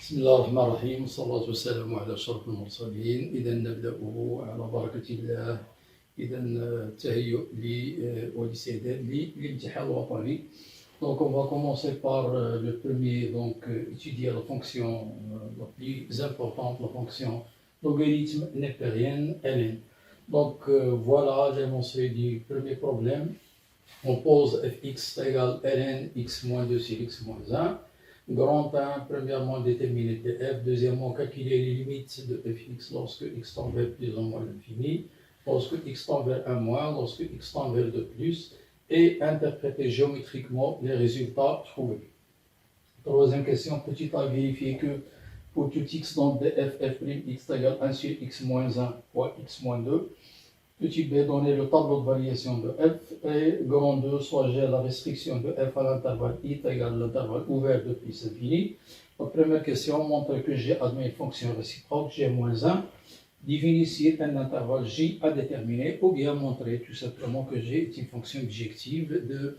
بسم الله الرحمن الرحيم والصلاة والسلام على أشرف المرسلين. إذا نبدأ على بركة الله. إذا التهيؤ والاستعداد للامتحان الوطني. Donc on va commencer par le premier, donc étudier la fonction la plus importante, la fonction logarithme népérienne ln. Donc voilà l'énoncé du premier problème. On pose fx égale ln x moins 2 sur x moins 1. Grand 1, premièrement déterminer df, deuxièmement calculer les limites de fx lorsque x tend vers plus ou moins l'infini, lorsque x tend vers 1 moins, lorsque x tend vers 2 plus, et interpréter géométriquement les résultats trouvés. Troisième question, petit a vérifier que pour tout x dans df f'x égale 1 sur x moins 1 fois x moins 2, petit b donner le tableau de variation de f, et grand 2 soit j'ai la restriction de f à l'intervalle i égale l'intervalle ouvert de plus infini. La première question montre que j'ai admis une fonction réciproque g moins 1 définie sur un intervalle j à déterminer, ou bien montrer tout simplement que g est une fonction bijective de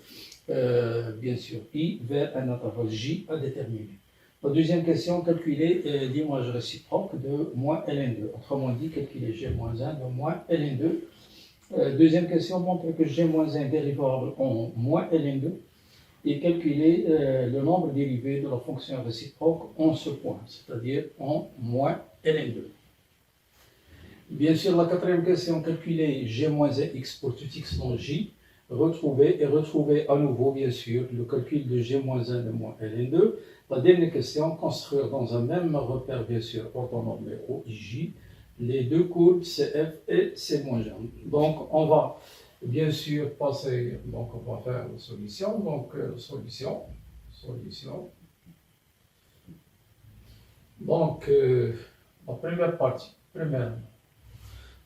bien sûr i vers un intervalle j à déterminer. La deuxième question, calculer l'image réciproque de moins ln2. Autrement dit, calculer g-1 de moins ln2. Deuxième question, montre que g-1 est dérivable en moins ln2 et calculer le nombre dérivé de la fonction réciproque en ce point, c'est-à-dire en moins ln2. Bien sûr, la quatrième question, calculer g-x pour tout x dans j. Retrouver à nouveau, bien sûr, le calcul de g-1 de moins ln2. La dernière question, construire dans un même repère, bien sûr, orthonormé OIJ, les deux courbes CF et C-G. Donc, on va bien sûr passer, donc on va faire la solution. Donc, solution. Donc, la première partie,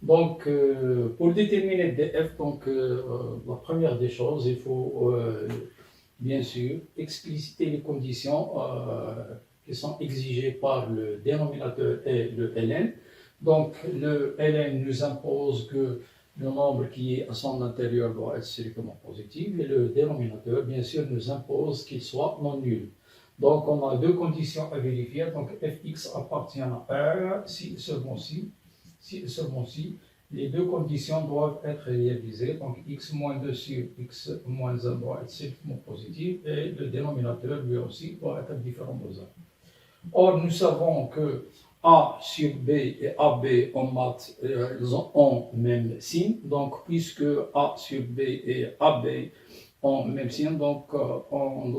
Donc, pour déterminer df, donc, la première des choses, il faut bien sûr expliciter les conditions qui sont exigées par le dénominateur et le ln. Donc, le ln nous impose que le nombre qui est à son intérieur doit être strictement positif, et le dénominateur, bien sûr, nous impose qu'il soit non nul. Donc, on a deux conditions à vérifier. Donc, fx appartient à R, si seulement si, les deux conditions doivent être réalisées. Donc, x-2 sur x-1 doit être strictement positif, et le dénominateur, lui aussi, doit être différent de 1. Or, nous savons que A sur B et AB en maths, ils ont même signe. Donc, puisque A sur B et AB ont même signe, donc on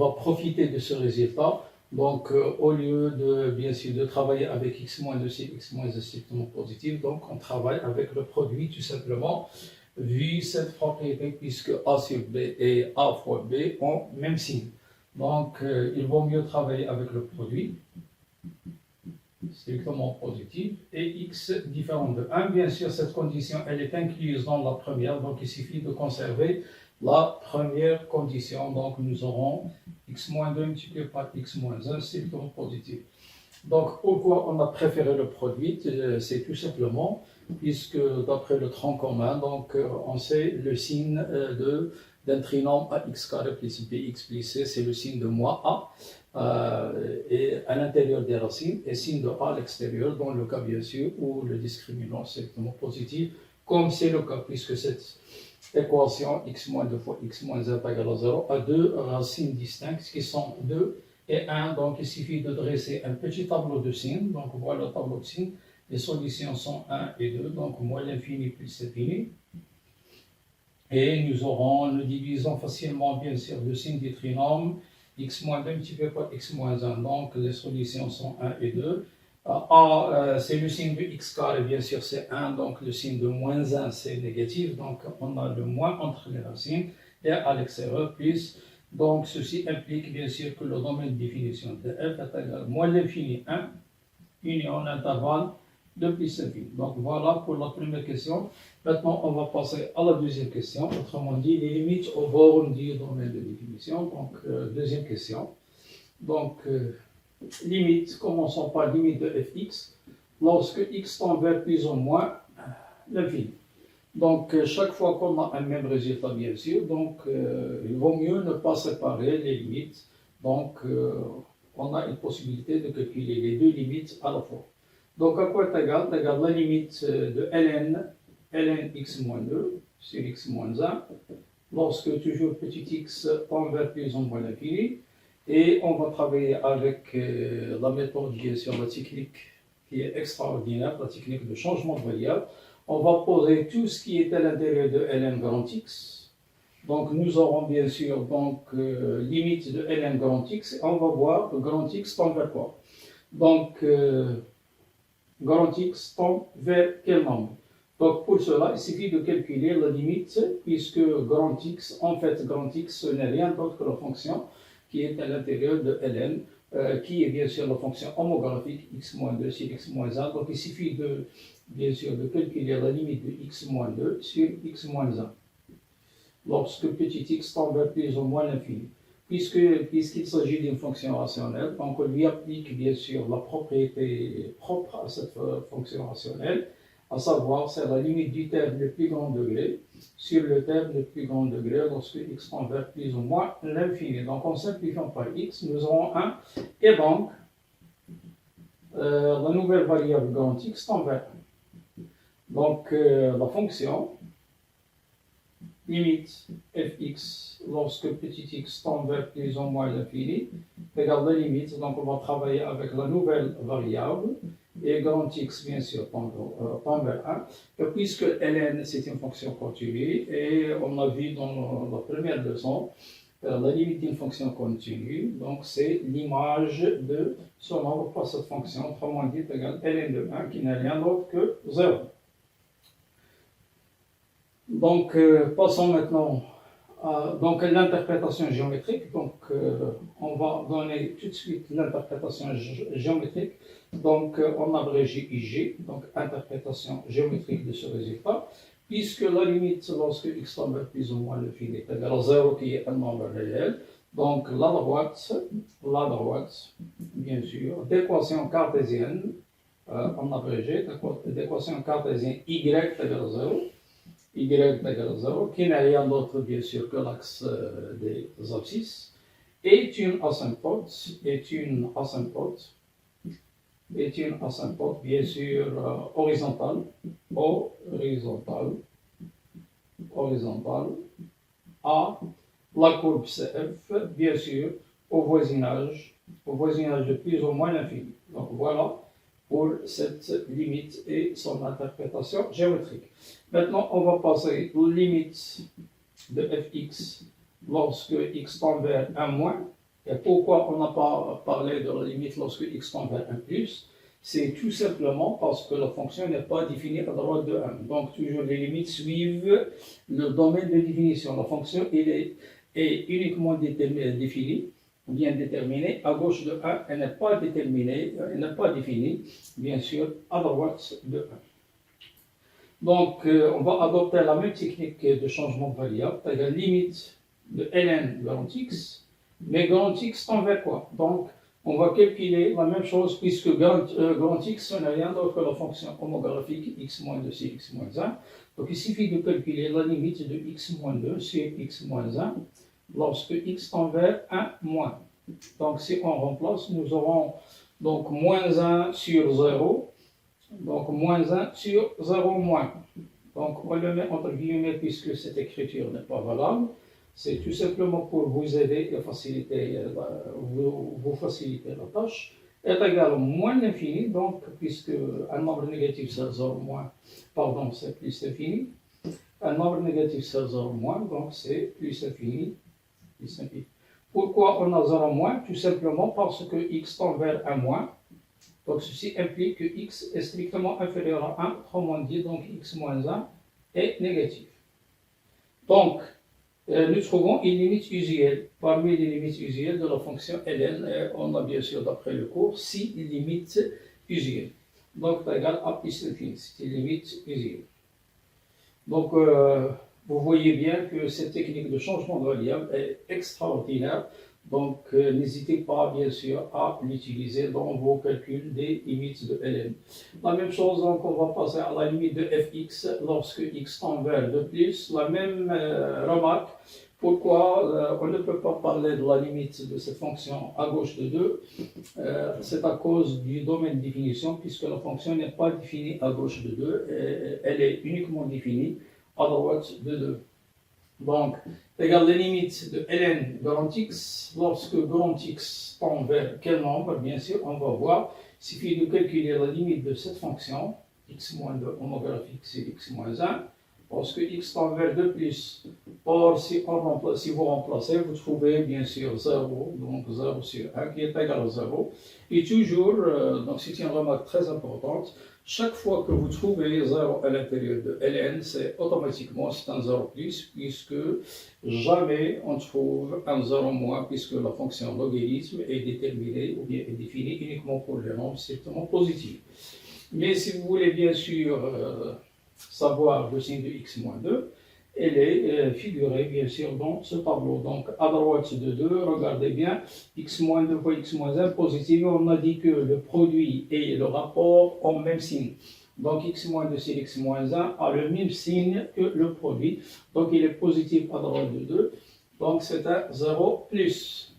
va profiter de ce résultat. Donc, au lieu de, bien sûr, de travailler avec x-2 sur x-1 strictement positif, donc on travaille avec le produit tout simplement, vu cette propriété, puisque A sur B et A fois B ont même signe. Donc, il vaut mieux travailler avec le produit strictement positif et x différent de 1. Bien sûr, cette condition, elle est incluse dans la première, donc il suffit de conserver la première condition. Donc, nous aurons x-2 multiplié par x-1 strictement positif. Donc, pourquoi on a préféré le produit? C'est tout simplement puisque d'après le tronc commun, donc on sait le signe d'un trinôme ax carré plus bx plus c, c'est le signe de moins a, et à l'intérieur des racines, et signe de a à l'extérieur, dans le cas bien sûr où le discriminant est strictement positif, comme c'est le cas, puisque cette équation x-2 fois x-1 égale à 0 a deux racines distinctes qui sont 2 et 1, donc il suffit de dresser un petit tableau de signes. Donc voilà le tableau de signes, les solutions sont 1 et 2, donc moins l'infini plus l'infini. Et nous divisons facilement, bien sûr, le signe du trinôme x-2 multiplié par x-1, donc les solutions sont 1 et 2. A, c'est le signe de x carré, bien sûr, c'est 1, donc le signe de moins 1, c'est négatif, donc on a le moins entre les racines, et à l'extérieur, plus. Donc, ceci implique, bien sûr, que le domaine de définition de f est égal à moins l'infini 1, union intervalle de plus infini. Donc, voilà pour la première question. Maintenant, on va passer à la deuxième question, autrement dit, les limites aux bornes du domaine de définition. Donc, deuxième question. Donc, limite, commençons par limite de fx, lorsque x tend vers plus ou moins l'infini. Donc, chaque fois qu'on a un même résultat, bien sûr, donc il vaut mieux ne pas séparer les limites. Donc, on a une possibilité de calculer les deux limites à la fois. Donc à quoi est égal? C'est égal la limite de ln x moins 2 sur x moins 1, lorsque toujours petit x tend vers plus ou moins l'infini. Et on va travailler avec la méthode, bien sûr, la technique qui est extraordinaire, la technique de changement de variable. On va poser tout ce qui est à l'intérieur de ln grand x. Donc nous aurons bien sûr limite de ln grand x. On va voir que grand x tend vers quoi. Donc grand x tend vers quel nombre? Donc pour cela, il suffit de calculer la limite, puisque grand x, en fait grand x, ce n'est rien d'autre que la fonction qui est à l'intérieur de ln, qui est bien sûr la fonction homographique x-2 sur x-1. Donc il suffit bien sûr de calculer la limite de x-2 sur x-1, lorsque petit x tend vers plus ou moins l'infini. Puisqu'il s'agit d'une fonction rationnelle, donc on lui applique bien sûr la propriété propre à cette fonction rationnelle, à savoir c'est la limite du terme le plus grand degré sur le terme le plus grand degré lorsque x tend vers plus ou moins l'infini. Donc en simplifiant par x, nous aurons 1, et donc la nouvelle variable grand x tend vers 1. Donc la fonction limite fx lorsque petit x tend vers plus ou moins l'infini égale la limite, donc on va travailler avec la nouvelle variable, et grand x bien sûr tend vers 1, et puisque ln c'est une fonction continue, et on a vu dans la première leçon, la limite d'une fonction continue, donc c'est l'image de ce nombre par cette fonction, autrement dit égale ln de 1 qui n'est rien d'autre que 0. Donc, passons maintenant à l'interprétation géométrique. Donc, on va donner tout de suite l'interprétation géométrique. Donc, on abrégie IG, donc interprétation géométrique de ce résultat, puisque la limite lorsque x tend vers plus ou moins l'infini est égale à 0 qui est un nombre réel. Donc, la droite, bien sûr, d'équation cartésienne, en abrégé, d'équation cartésienne y égale 0. Y égale 0, qui n'est rien d'autre bien sûr que l'axe des abscisses, est une asymptote bien sûr horizontale à la courbe CF, bien sûr au voisinage de plus ou moins l'infini. Donc voilà pour cette limite et son interprétation géométrique. Maintenant, on va passer aux limites de fx lorsque x tend vers 1 moins. Et pourquoi on n'a pas parlé de la limite lorsque x tend vers 1 plus? C'est tout simplement parce que la fonction n'est pas définie à droite de 1. Donc, toujours les limites suivent le domaine de définition. La fonction est uniquement définie, bien déterminée à gauche de 1, elle n'est pas déterminée, elle n'est pas définie, bien sûr, à droite de 1. Donc, on va adopter la même technique de changement de variable, c'est-à-dire limite de ln grand x, mais grand x tend vers quoi? Donc, on va calculer la même chose, puisque grand x ce n'est rien d'autre que la fonction homographique x-2 sur x-1. Donc, il suffit de calculer la limite de x-2 sur x-1 lorsque x tend vers 1 moins. Donc, si on remplace, nous aurons donc moins 1 sur 0. Donc, moins 1 sur 0 moins. Donc, on le met entre guillemets puisque cette écriture n'est pas valable. C'est tout simplement pour vous aider et faciliter, vous faciliter la tâche. Est égal à moins l'infini, donc, puisque un nombre négatif c'est 0 moins, pardon, c'est plus l'infini. Un nombre négatif c'est 0 moins, donc c'est plus infini, plus infini. Pourquoi on a 0 moins? Tout simplement parce que x tend vers 1 moins. Donc, ceci implique que x est strictement inférieur à 1, autrement dit, donc x moins 1 est négatif. Donc, nous trouvons une limite usuelle. Parmi les limites usuelles de la fonction ln, on a bien sûr, d'après le cours, 6 limites usuelles. Donc, c'est égal à plus l'infini, c'est une limite usuelle. Donc, vous voyez bien que cette technique de changement de variable est extraordinaire. Donc, n'hésitez pas, bien sûr, à l'utiliser dans vos calculs des limites de ln. La même chose, donc, on va passer à la limite de fx lorsque x tend vers 2+. La même remarque Pourquoi on ne peut pas parler de la limite de cette fonction à gauche de 2? C'est à cause du domaine de définition, puisque la fonction n'est pas définie à gauche de 2, elle est uniquement définie à droite de 2. Donc, égale les limites de ln grand x. Lorsque grand x tend vers quel nombre? Bien sûr, on va voir. Il suffit de calculer la limite de cette fonction, x-2 homographique c'est x-1, lorsque x tend vers 2 plus. Or, si vous remplacez, vous trouvez bien sûr 0, donc 0 sur 1 qui est égal à 0. Et toujours, donc c'est une remarque très importante, chaque fois que vous trouvez 0 à l'intérieur de ln, c'est automatiquement un 0 plus, puisque jamais on trouve un 0 moins, puisque la fonction logarithme est déterminée ou bien est définie uniquement pour les nombres strictement positifs. Mais si vous voulez bien sûr savoir le signe de x-2, elle est figurée bien sûr dans ce tableau. Donc à droite de 2, regardez bien, x-2 fois x-1 positif, on a dit que le produit et le rapport ont le même signe. Donc x-2 sur x-1 a le même signe que le produit. Donc il est positif à droite de 2. Donc c'est un 0 plus.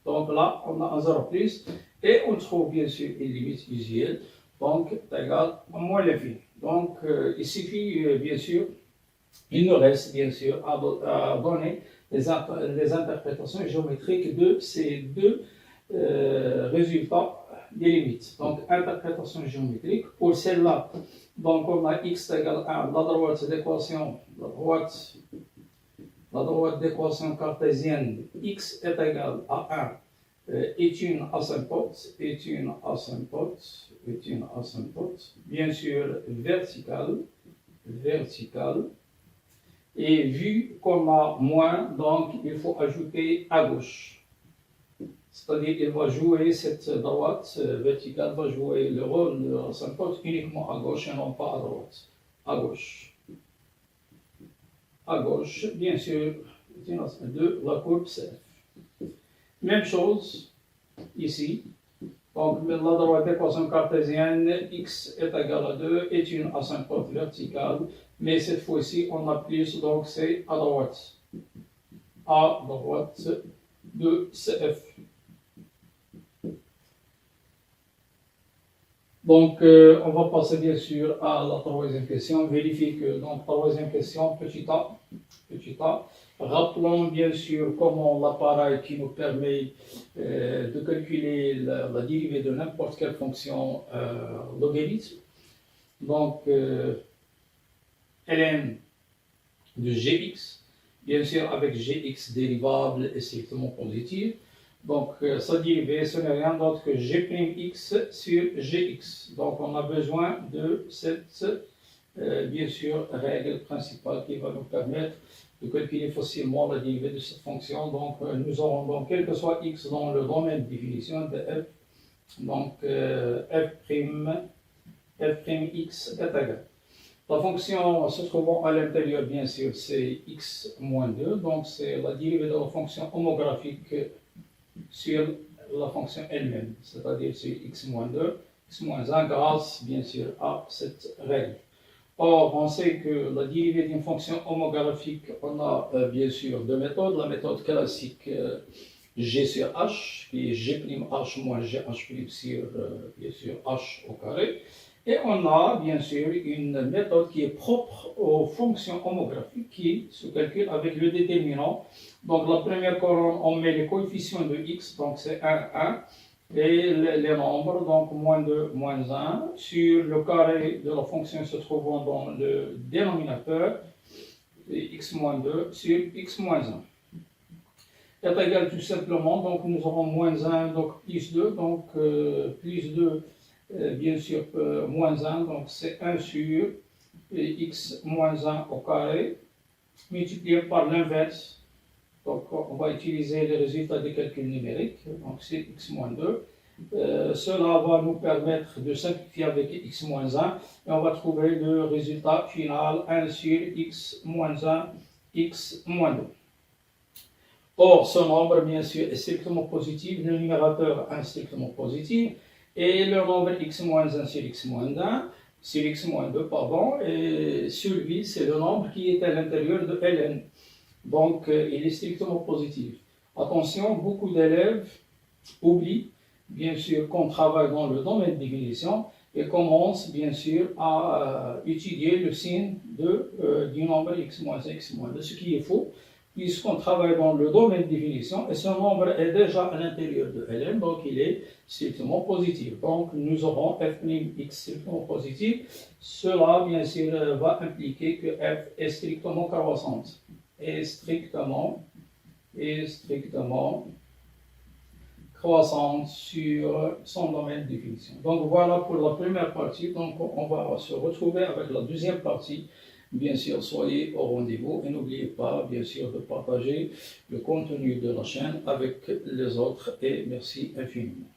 Donc là, on a un 0 plus. Et on trouve bien sûr une limite usuelle. Donc c'est égal à moins l'infini. Donc il suffit bien sûr. Il nous reste bien sûr à donner les interprétations géométriques de ces deux résultats des limites. Donc, interprétation géométrique. Pour celle-là, donc on a x égale 1, la droite d'équation cartésienne, x est égal à 1, est une asymptote, bien sûr verticale, et vu qu'on a moins, donc il faut ajouter à gauche. C'est-à-dire qu'il va jouer cette droite verticale, va jouer le rôle de l'asymptote uniquement à gauche et non pas à droite. À gauche, bien sûr, de la courbe CF. Même chose ici. Donc, la droite d'équation cartésienne, x est égal à 2, est une asymptote verticale, mais cette fois-ci, on a plus, donc c'est à droite. À droite de CF. Donc, on va passer bien sûr à la troisième question. Vérifiez que, donc, troisième question, petit a. Rappelons bien sûr comment l'appareil qui nous permet de calculer la dérivée de n'importe quelle fonction logarithme. Donc, ln de gx, bien sûr avec gx dérivable et strictement positive. Donc, sa dérivée, ce n'est rien d'autre que g'x sur gx. Donc, on a besoin de cette, bien sûr, règle principale qui va nous permettre de calculer facilement la dérivée de cette fonction. Donc, nous aurons donc, quel que soit x dans le domaine de définition de f, donc f'x est égal. La fonction se trouvant à l'intérieur, bien sûr, c'est x-2, donc c'est la dérivée de la fonction homographique sur la fonction elle-même, c'est-à-dire sur x-2, x-1 grâce, bien sûr, à cette règle. Or, on sait que la dérivée d'une fonction homographique, on a bien sûr deux méthodes. La méthode classique g sur h, qui est g'(h) moins gh' sur, bien sûr, h au carré. Et on a bien sûr une méthode qui est propre aux fonctions homographiques qui se calcule avec le déterminant. Donc, la première colonne, on met les coefficients de x, donc c'est 1, 1. Et les nombres, donc moins 2, moins 1, sur le carré de la fonction se trouvant dans le dénominateur, x-2 sur x-1. Est égal tout simplement, donc nous aurons moins 1, donc plus 2, donc plus 2, bien sûr, moins 1, donc c'est 1 sur x-1 au carré, multiplié par l'inverse. Donc, on va utiliser les résultats des calculs numériques, donc c'est x-2. Cela va nous permettre de simplifier avec x-1 et on va trouver le résultat final 1 sur x-1, x-2. Or, ce nombre, bien sûr, est strictement positif, le numérateur est strictement positif, et le nombre x-1 sur x-2, pardon, et celui, c'est le nombre qui est à l'intérieur de ln. Donc, il est strictement positif. Attention, beaucoup d'élèves oublient, bien sûr, qu'on travaille dans le domaine de définition et commencent, bien sûr, à étudier le signe du nombre x moins 2, ce qui est faux, puisqu'on travaille dans le domaine de définition et ce nombre est déjà à l'intérieur de Ln, donc il est strictement positif. Donc, nous aurons f' strictement positif. Cela, bien sûr, va impliquer que f est strictement croissante. Est strictement croissante sur son domaine de définition. Donc voilà pour la première partie. Donc on va se retrouver avec la deuxième partie. Bien sûr, soyez au rendez-vous et n'oubliez pas, bien sûr, de partager le contenu de la chaîne avec les autres et merci infiniment.